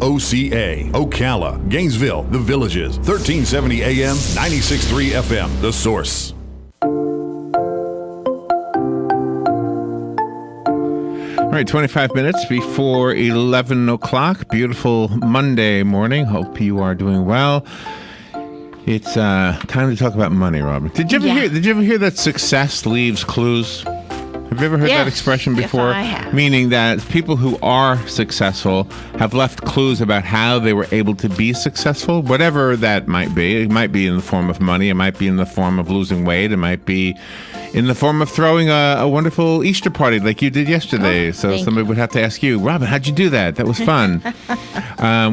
KOCA, Ocala, Gainesville, The Villages, 1370 AM, 96.3 FM, The Source. All right, 25 minutes before 11 o'clock. Beautiful Monday morning. Hope you are doing well. It's time to talk about money, Robin. Did you ever hear that success leaves clues? Have you ever heard that expression before? Yes, I have. Meaning that people who are successful have left clues about how they were able to be successful, whatever that might be. It might be in the form of money. It might be in the form of losing weight. It might be in the form of throwing a wonderful Easter party like you did yesterday. So somebody would have to ask you, Robin, how'd you do that? That was fun.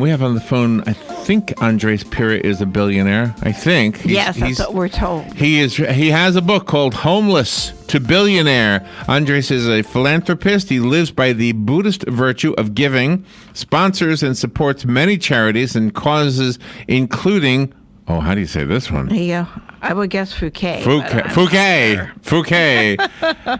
We have on the phone, I think Andres Pira is a billionaire. I think. Yes, that's what we're told. He has a book called Homeless to Billionaire. Andres is a philanthropist. He lives by the Buddhist virtue of giving, sponsors and supports many charities and causes, including, how do you say this one? Yeah, I would guess Fouquet. Fouquet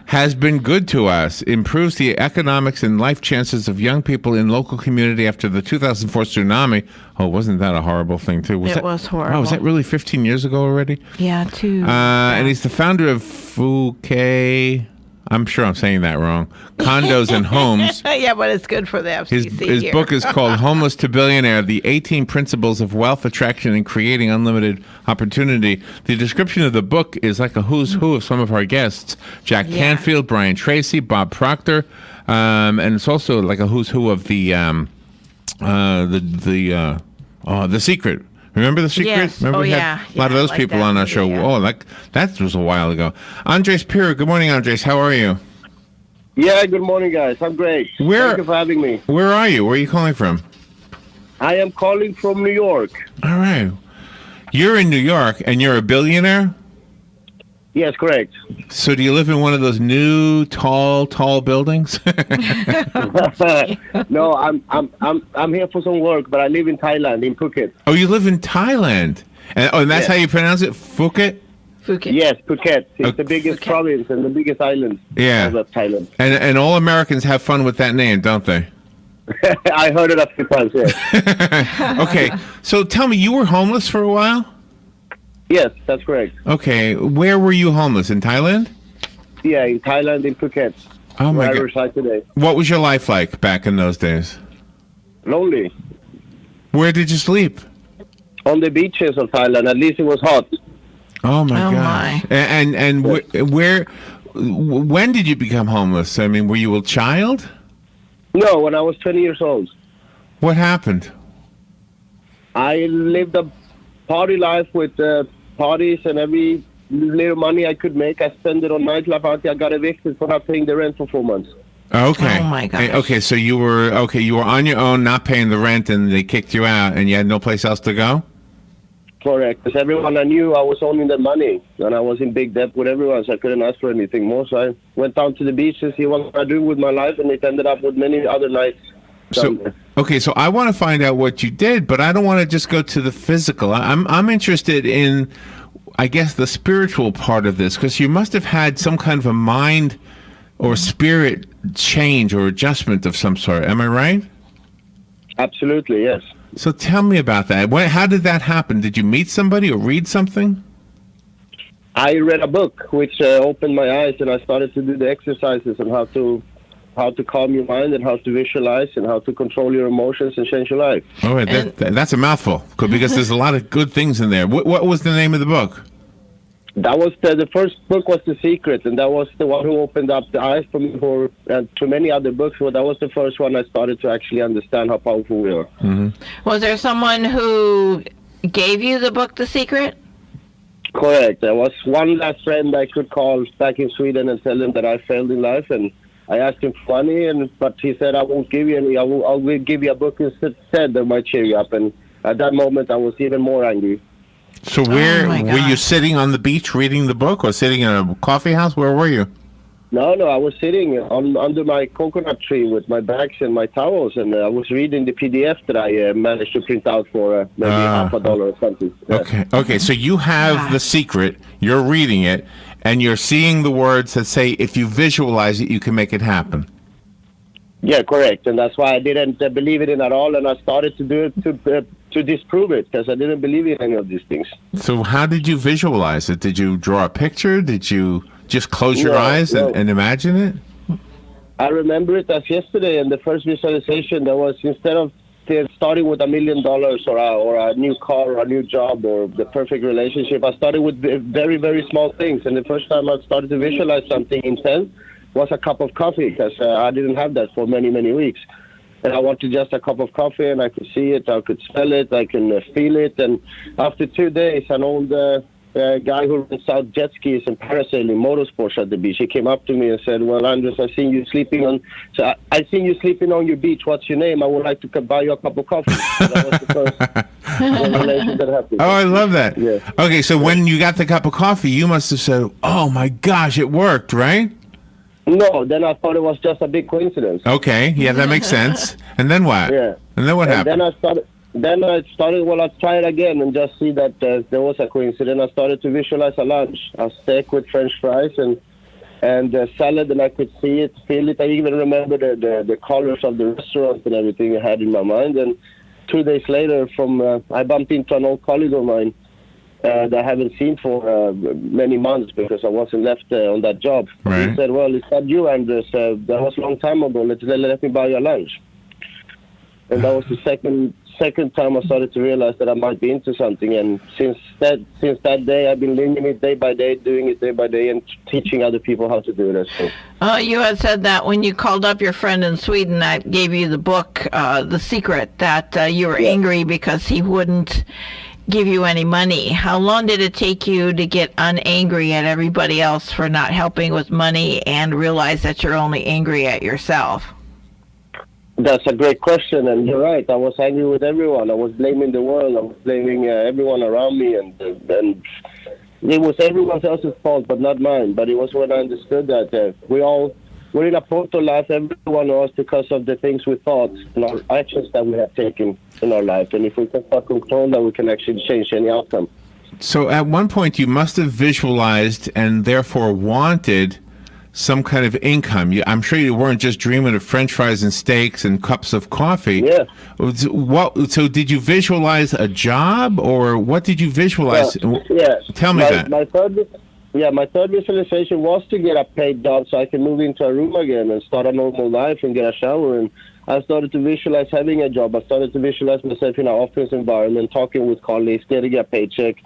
has been good to us, improves the economics and life chances of young people in local community after the 2004 tsunami. Oh, wasn't that a horrible thing, too? It was horrible. Oh, was that really 15 years ago already? Yeah, too. And he's the founder of Fouquet. I'm sure I'm saying that wrong. Condos and Homes. Yeah, but it's good for the FCC. His book is called Homeless to Billionaire, The 18 Principles of Wealth Attraction and Creating Unlimited Opportunity. The description of the book is like a who's who of some of our guests. Jack Canfield, Brian Tracy, Bob Proctor. And it's also like a who's who of The Secret. Remember The Secret? Yes. Remember we had a lot of those people on our show. Yeah. Oh, that was a while ago. Andres Pira. Good morning, Andres. How are you? Yeah, good morning, guys. I'm great. Thank you for having me. Where are you? Where are you calling from? I am calling from New York. All right. You're in New York, and you're a billionaire? Yes, correct. So do you live in one of those new, tall buildings? No, I'm here for some work, but I live in Thailand, in Phuket. Oh, you live in Thailand? And that's how you pronounce it? Phuket? Phuket. Yes, Phuket. It's the biggest province and the biggest island of Thailand. And all Americans have fun with that name, don't they? I heard it a few times, yes. Okay, so tell me, you were homeless for a while? Yes, that's correct. Okay, where were you homeless? In Thailand? Yeah, in Thailand, in Phuket. Oh, my God. Where I reside today. What was your life like back in those days? Lonely. Where did you sleep? On the beaches of Thailand. At least it was hot. Oh, my Oh, gosh. my. And when did you become homeless? I mean, were you a child? No, when I was 20 years old. What happened? I lived a party life with parties, and every little money I could make, I spent it on nightlife until I got evicted for not paying the rent for 4 months. Okay. Oh, my gosh. Okay, so you were on your own, not paying the rent, and they kicked you out, and you had no place else to go? Correct. Because everyone I knew, I was owing them money, and I was in big debt with everyone, so I couldn't ask for anything more. So I went down to the beach to see what I do with my life, and it ended up with many other nights. So I want to find out what you did, but I don't want to just go to the physical. I'm interested in, I guess, the spiritual part of this, because you must have had some kind of a mind or spirit change or adjustment of some sort. Am I right? Absolutely, yes. So tell me about that. How did that happen? Did you meet somebody or read something? I read a book which opened my eyes, and I started to do the exercises on how to calm your mind and how to visualize and how to control your emotions and change your life. All right, that's a mouthful, because there's a lot of good things in there. What was the name of the book? That was the first book was The Secret, and that was the one who opened up the eyes for me to many other books. But that was the first one I started to actually understand how powerful we are. Mm-hmm. Was there someone who gave you the book, The Secret? Correct. There was one last friend I could call back in Sweden and tell him that I failed in life, and I asked him for money, but he said, I won't give you any. I will give you a book instead that might cheer you up. And at that moment, I was even more angry. So where were you sitting on the beach reading the book, or sitting in a coffee house? Where were you? No, I was sitting under my coconut tree with my bags and my towels, and I was reading the PDF that I managed to print out for maybe $50 or something. Yeah. Okay. So you have The Secret. You're reading it, and you're seeing the words that say, if you visualize it, you can make it happen. Yeah, correct. And that's why I didn't believe it in at all. And I started to do it to disprove it because I didn't believe in any of these things. So how did you visualize it? Did you draw a picture? Did you just close your No, eyes no. and imagine it? I remember it as yesterday. And the first visualization, that was instead of starting with $1 million or a new car or a new job or the perfect relationship, I started with very, very small things. And the first time I started to visualize something intense was a cup of coffee, because I didn't have that for many, many weeks. And I wanted just a cup of coffee, and I could see it, I could smell it, I can feel it. And after 2 days, an old guy who rents out jet skis and parasailing motorsports at the beach, he came up to me and said, "Well, Andres, I seen you sleeping on your beach. What's your name? I would like to buy you a cup of coffee." So that was the first revelation that happened. Oh, I love that. Yeah. Okay, so when you got the cup of coffee, you must have said, "Oh my gosh, it worked," right? No, then I thought it was just a big coincidence. Okay, yeah, that makes sense. And then what? Yeah. And then what happened? Then I started, well, I'll try it again and just see that there was a coincidence. I started to visualize a lunch, a steak with French fries and salad, and I could see it, feel it. I even remember the colors of the restaurant and everything I had in my mind. And 2 days later, I bumped into an old colleague of mine that I haven't seen for many months because I wasn't left on that job. Right. He said, "Well, is that you, Andres? That was a long time ago. Let me buy you a lunch." And that was the second time I started to realize that I might be into something. And since that day, I've been learning it day by day, doing it day by day, and teaching other people how to do it as well. You had said that when you called up your friend in Sweden that gave you the book, The Secret, that you were angry because he wouldn't give you any money. How long did it take you to get unangry at everybody else for not helping with money and realize that you're only angry at yourself? That's a great question, and you're right. I was angry with everyone. I was blaming the world. I was blaming everyone around me, and it was everyone else's fault, but not mine. But it was when I understood that we're in a point of life, everyone of us, because of the things we thought and our actions that we have taken in our life. And if we can start control that, we can actually change any outcome. So at one point you must have visualized and therefore wanted some kind of income. I'm sure you weren't just dreaming of French fries and steaks and cups of coffee. Yeah. So did you visualize a job, or what did you visualize? Yeah. Tell me that. My third visualization was to get a paid job so I can move into a room again and start a normal life and get a shower. And I started to visualize having a job. I started to visualize myself in an office environment, talking with colleagues, getting a paycheck,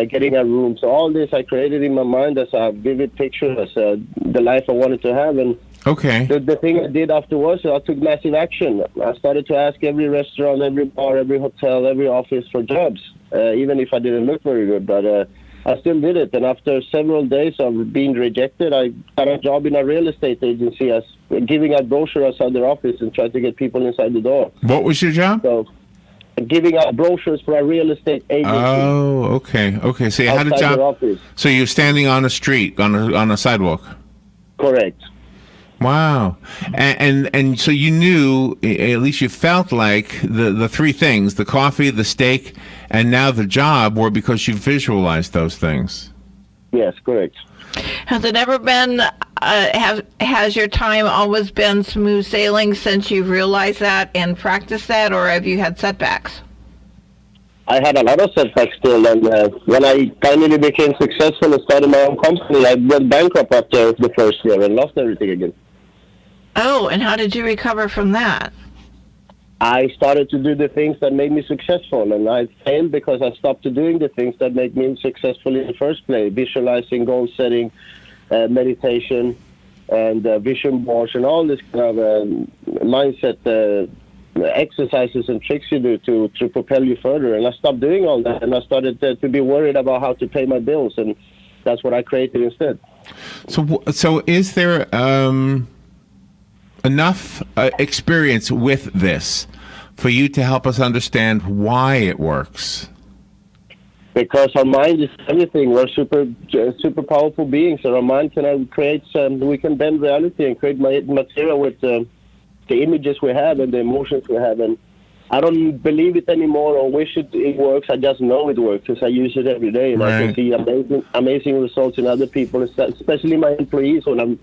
getting a room. So all this I created in my mind as a vivid picture, as the life I wanted to have. And okay. The thing I did afterwards, I took massive action. I started to ask every restaurant, every bar, every hotel, every office for jobs, even if I didn't look very good. But I still did it. And after several days of being rejected, I got a job in a real estate agency as giving out brochures outside their office and trying to get people inside the door. What was your job? So, giving out brochures for a real estate agency. Oh, okay. Okay, so you had a outside their job. office. So you're standing on a street, on a sidewalk. Correct. Wow. And so you knew, at least you felt like the three things, the coffee, the steak, and now the job, were because you visualized those things. Yes, correct. Has it ever been, has your time always been smooth sailing since you've realized that and practiced that, or have you had setbacks? I had a lot of setbacks still, and when I finally became successful and started my own company, I went bankrupt after the first year and lost everything again. Oh, and how did you recover from that? I started to do the things that made me successful, and I failed because I stopped doing the things that made me successful in the first place, visualizing, goal setting, meditation, and vision boards, and all this kind of mindset exercises and tricks you do to propel you further. And I stopped doing all that, and I started to be worried about how to pay my bills, and that's what I created instead. So is there enough experience with this for you to help us understand why it works? Because our mind is everything. We're super powerful beings, and our mind can create. We can bend reality and create material with the images we have and the emotions we have. And I don't believe it anymore or wish it works. I just know it works because I use it every day, and right. I can see amazing results in other people, especially my employees. When I'm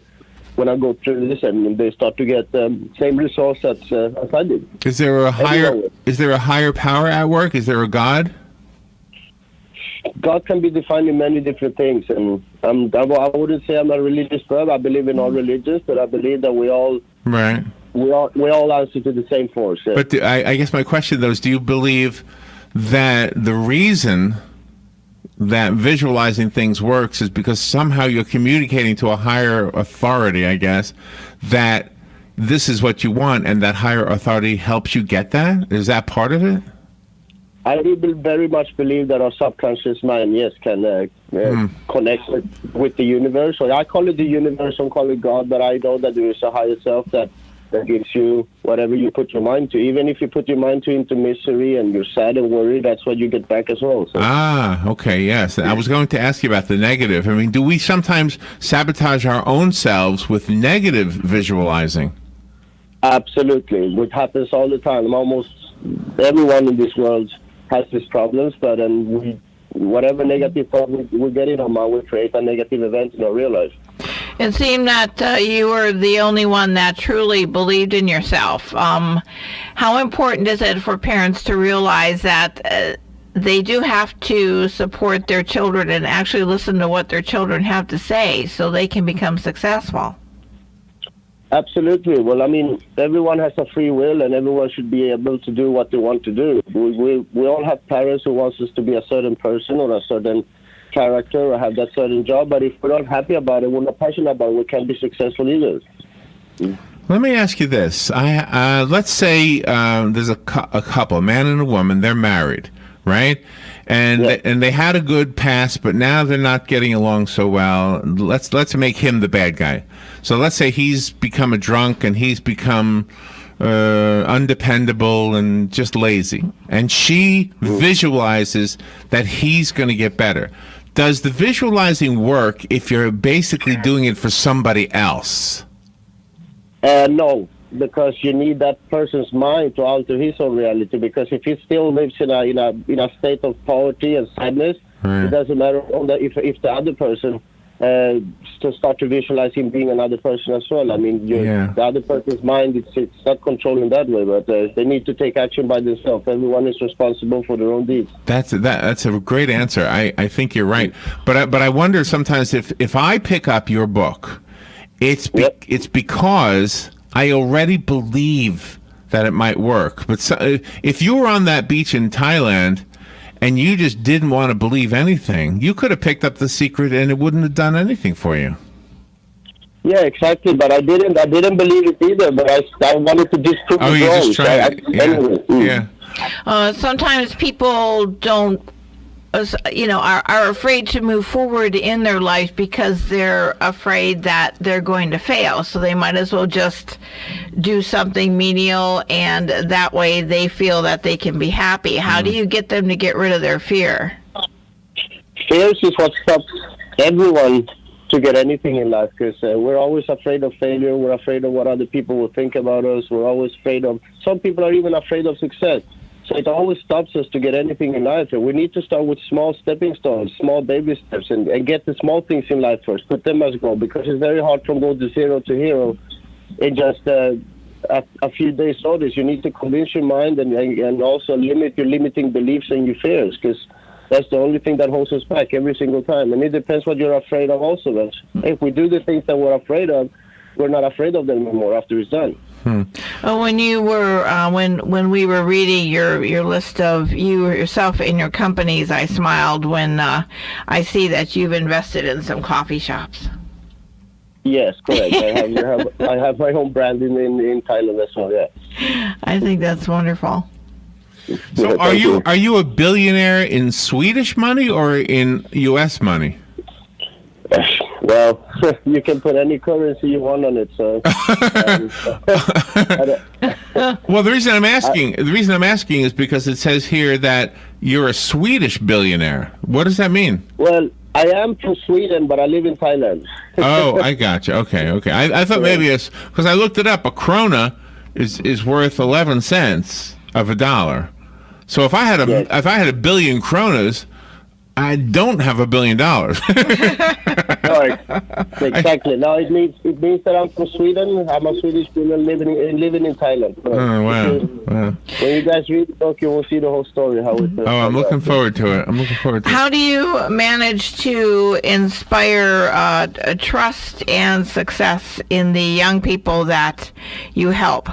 when I go through this, and they start to get same results as I did. Is there a higher power at work? Is there a God? God can be defined in many different things, and I wouldn't say I'm a religious person. I believe in all religions, but I believe that we all answer to the same force. Yeah. But I guess my question, though, is do you believe that the reason that visualizing things works is because somehow you're communicating to a higher authority, I guess, that this is what you want, and that higher authority helps you get that? Is that part of it? I very much believe that our subconscious mind, yes, can connect with the universe. So I call it the universe, some call it God, but I know that there is a higher self that gives you whatever you put your mind to. Even if you put your mind into misery and you're sad and worried, that's what you get back as well. So. Okay, yes. I was going to ask you about the negative. I mean, do we sometimes sabotage our own selves with negative visualizing? Absolutely. It happens all the time. Almost everyone in this world has these problems, but whatever negative thought we get in our mind, we create a negative event in our real life. It seemed that you were the only one that truly believed in yourself. How important is it for parents to realize that they do have to support their children and actually listen to what their children have to say so they can become successful? Absolutely. Well, I mean, everyone has a free will, and everyone should be able to do what they want to do. We all have parents who want us to be a certain person or a certain character or have that certain job, but if we're not happy about it, we're not passionate about it, we can't be successful either. Let me ask you this. Let's say there's a couple, a man and a woman, they're married, right? And they had a good past, but now they're not getting along so well. Let's make him the bad guy. So let's say he's become a drunk and he's become undependable and just lazy. And she visualizes that he's going to get better. Does the visualizing work if you're basically doing it for somebody else? No, because you need that person's mind to alter his own reality. Because if he still lives in a state of poverty and sadness, it doesn't matter if the other person to start to visualize him being another person as well. I mean, the other person's mind, it's not controlling that way, but they need to take action by themselves. Everyone is responsible for their own deeds. That's a great answer. I think you're right. But I wonder sometimes if I pick up your book, it's because I already believe that it might work. But if you were on that beach in Thailand and you just didn't want to believe anything, you could have picked up The Secret and it wouldn't have done anything for you. Yeah, exactly. But I didn't believe it either. But I wanted to disprove it wrong. You just tried. Sometimes people don't, are afraid to move forward in their life because they're afraid that they're going to fail. So they might as well just do something menial, and that way they feel that they can be happy. How do you get them to get rid of their fear? Fear is what stops everyone to get anything in life, because we're always afraid of failure. We're afraid of what other people will think about us. We're always afraid of, some people are even afraid of success. So it always stops us to get anything in life. And we need to start with small stepping stones, small baby steps, and get the small things in life first. Put them as a goal, because it's very hard from go to zero to hero in just a few days' notice. You need to convince your mind and also limit your limiting beliefs and your fears, because that's the only thing that holds us back every single time. And it depends what you're afraid of also. But if we do the things that we're afraid of, we're not afraid of them anymore after it's done. When you were when we were reading your list of you yourself and your companies, I smiled when I see that you've invested in some coffee shops. Yes, correct. I have my own brand in Thailand as well. Yeah. I think that's wonderful. So are you a billionaire in Swedish money or in U.S. money? Well, you can put any currency you want on it. So, well, the reason I'm asking is because it says here that you're a Swedish billionaire. What does that mean? Well, I am from Sweden, but I live in Thailand. Oh, I got you. Okay. I thought maybe it's because I looked it up. A krona is worth 11 cents of a dollar. So if I had a billion kronas, I don't have $1 billion. No, exactly. No, it means that I'm from Sweden. I'm a Swedish woman living in Thailand. So Oh, wow. when you guys read the book, you will see the whole story. How it. I'm looking forward to it. How do you manage to inspire trust and success in the young people that you help?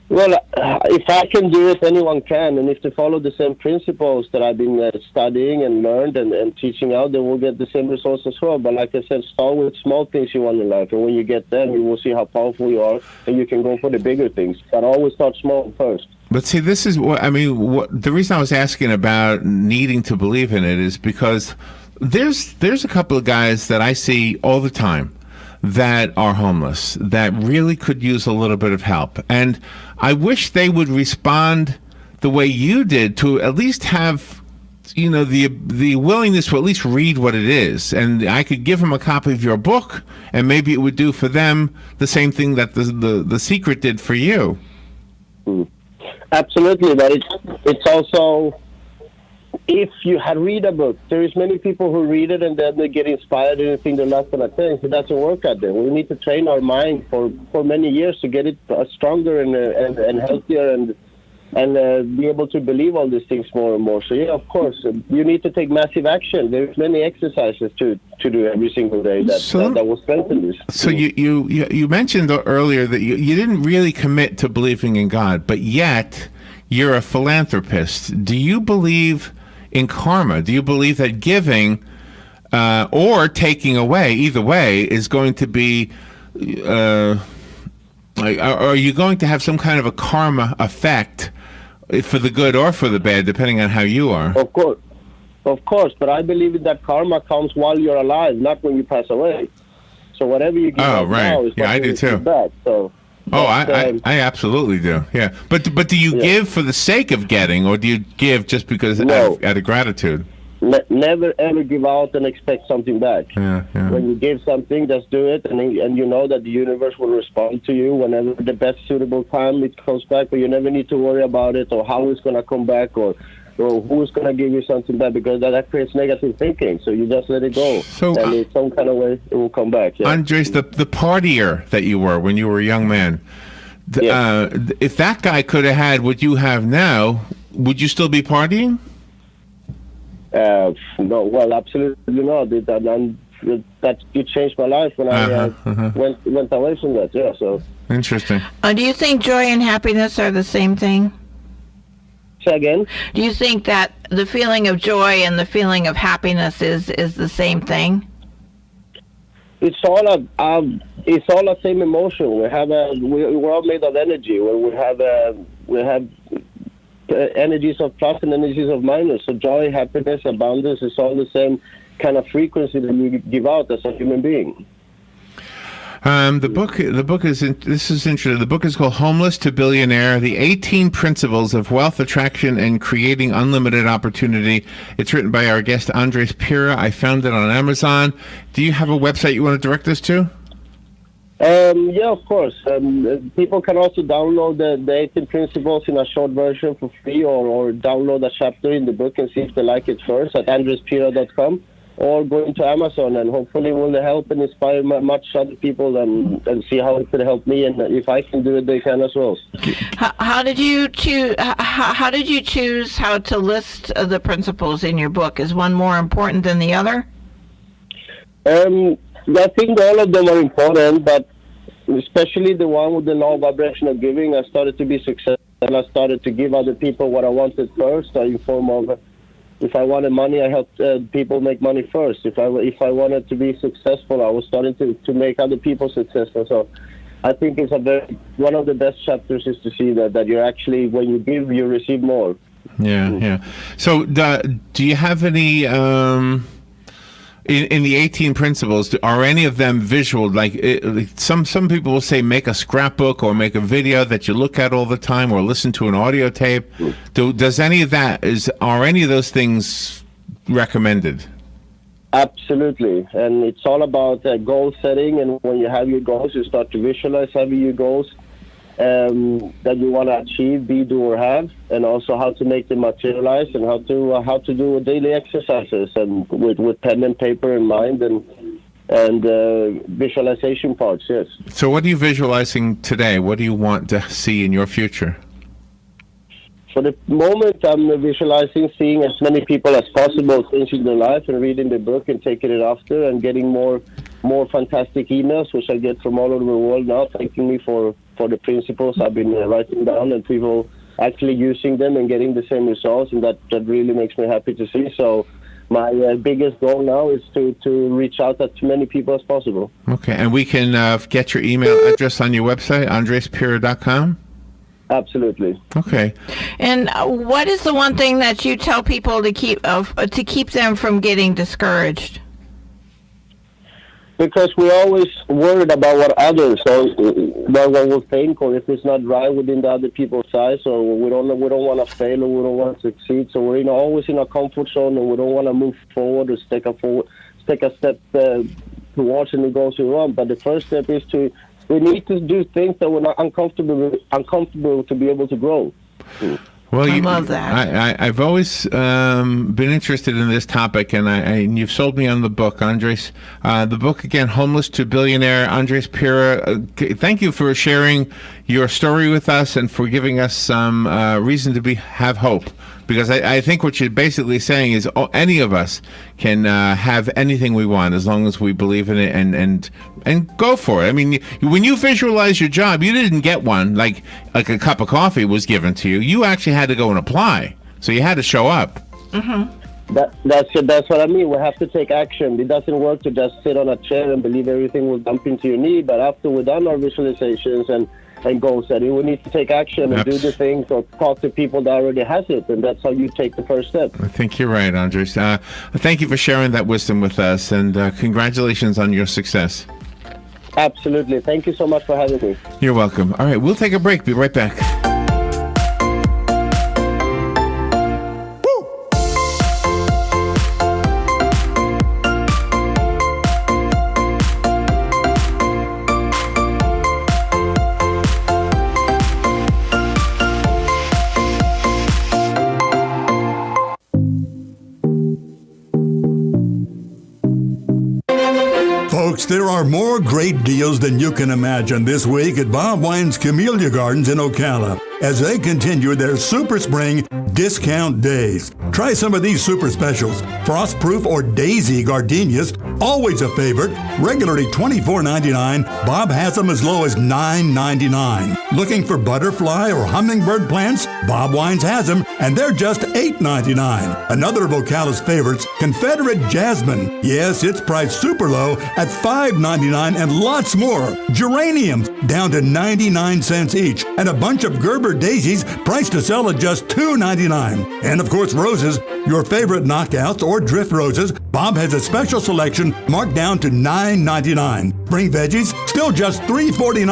Well, if I can do it, anyone can. And if they follow the same principles that I've been studying and learned and teaching out, they will get the same results as well. But like I said, start with small things you want in life. And when you get them, you will see how powerful you are. And you can go for the bigger things. But always start small first. But see, this is what I mean. The reason I was asking about needing to believe in it is because there's a couple of guys that I see all the time that are homeless that really could use a little bit of help, and I wish they would respond the way you did, to at least have, you know, the willingness to at least read what it is, and I could give them a copy of your book, and maybe it would do for them the same thing that the Secret did for you. Absolutely, but it's also, if you had read a book, there is many people who read it and then they get inspired and think they're not going to change. It doesn't work out there. We need to train our mind for many years to get it stronger and healthier and be able to believe all these things more and more. So yeah, of course, you need to take massive action. There's many exercises to do every single day that will strengthen this. So you mentioned earlier that you didn't really commit to believing in God, but yet you're a philanthropist. Do you believe in karma? Do you believe that giving or taking away, either way, is going to be, are you going to have some kind of a karma effect for the good or for the bad, depending on how you are? Of course, but I believe that karma comes while you're alive, not when you pass away. So whatever you give out now is I do too. Back, so. I absolutely do. Yeah, but do you give for the sake of getting, or do you give just because out of gratitude? Never ever give out and expect something back. Yeah. When you give something, just do it, and you know that the universe will respond to you whenever the best suitable time it comes back. But you never need to worry about it or how it's going to come back or who's going to give you something back, because that creates negative thinking. So you just let it go, and in some kind of way it will come back. Yeah. Andres, the partier that you were when you were a young man, if that guy could have had what you have now, would you still be partying? No, well, absolutely not. That it changed my life when I went away from that. Yeah, so interesting. Do you think joy and happiness are the same thing? Say again? Do you think that the feeling of joy and the feeling of happiness is the same thing? It's all the same emotion. We're all made of energy. We have energies of plus and energies of minus. So joy, happiness, abundance is all the same kind of frequency that you give out as a human being. The book is this is interesting. The book is called Homeless to Billionaire: The 18 Principles of Wealth Attraction and Creating Unlimited Opportunity. It's written by our guest Andres Pira. I found it on Amazon. Do you have a website you want to direct us to? Yeah, of course. People can also download the 18 Principles in a short version for free, or download a chapter in the book and see if they like it first at andrespira.com. Or go into Amazon, and hopefully will help and inspire much other people and see how it could help me. And if I can do it, they can as well. How did you choose? How did you choose how to list the principles in your book? Is one more important than the other? I think all of them are important, but especially the one with the law of vibrational giving. I started to be successful, and I started to give other people what I wanted first, in form of. If I wanted money, I helped people make money first. If I wanted to be successful, I was starting to make other people successful. So I think it's one of the best chapters is to see that you're actually, when you give, you receive more. Yeah. So do you have any in the 18 principles, are any of them visual? Like some people will say make a scrapbook or make a video that you look at all the time or listen to an audio tape. Does any of that, are any of those things recommended? Absolutely. And it's all about goal setting. And when you have your goals, you start to visualize having your goals. that you want to achieve, be, do, or have, and also how to make them materialize, and how to do daily exercises, and with pen and paper in mind, and visualization parts. Yes. So what are you visualizing today? What do you want to see in your future? For the moment, I'm visualizing seeing as many people as possible changing their life and reading the book and taking it after, and getting more fantastic emails, which I get from all over the world now, thanking me for the principles I've been writing down, and people actually using them and getting the same results, and that really makes me happy to see. So my biggest goal now is to reach out to as many people as possible. Okay, and we can get your email address on your website, andrespira.com? Absolutely. Okay. And what is the one thing that you tell people to keep them from getting discouraged? Because we're always worried about what others, or what will think, or if it's not right within the other people's eyes, or we don't want to fail, or we don't want to succeed. So we're always in a comfort zone, and we don't want to move forward or take a step towards any goals we want. But the first step is we need to do things that we're not uncomfortable to be able to grow. Well, I love that. I've always been interested in this topic, and you've sold me on the book, Andres. The book, again, Homeless to Billionaire, Andres Pira. Thank you for sharing your story with us and for giving us some reason to have hope. Because I think what you're basically saying is any of us can have anything we want as long as we believe in it and go for it. I mean, when you visualize your job, you didn't get one like a cup of coffee was given to you. You actually had to go and apply. So you had to show up. Mm-hmm. That's what I mean. We have to take action. It doesn't work to just sit on a chair and believe everything will dump into your knee. But after we've done our visualizations and goal setting, we need to take action and do the things, or talk to people that already has it, and that's how you take the first step. I think you're right, Andres. Thank you for sharing that wisdom with us, and congratulations on your success. Absolutely. Thank you so much for having me. You're welcome. All right, we'll take a break. Be right back. There are more great deals than you can imagine this week at Bob Wine's Camellia Gardens in Ocala as they continue their Super Spring Discount Days. Try some of these super specials. Frostproof or Daisy gardenias, always a favorite, regularly $24.99. Bob has them as low as $9.99. Looking for butterfly or hummingbird plants? Bob Wines has them, and they're just $8.99. Another of Ocala's favorites, Confederate Jasmine. Yes, it's priced super low at $5.99 and lots more. Geraniums, down to 99 cents each, and a bunch of Gerber daisies priced to sell at just $2.99. And of course, roses, your favorite knockouts or drift roses. Bob has a special selection marked down to $9.99. Spring veggies, still just $3.49.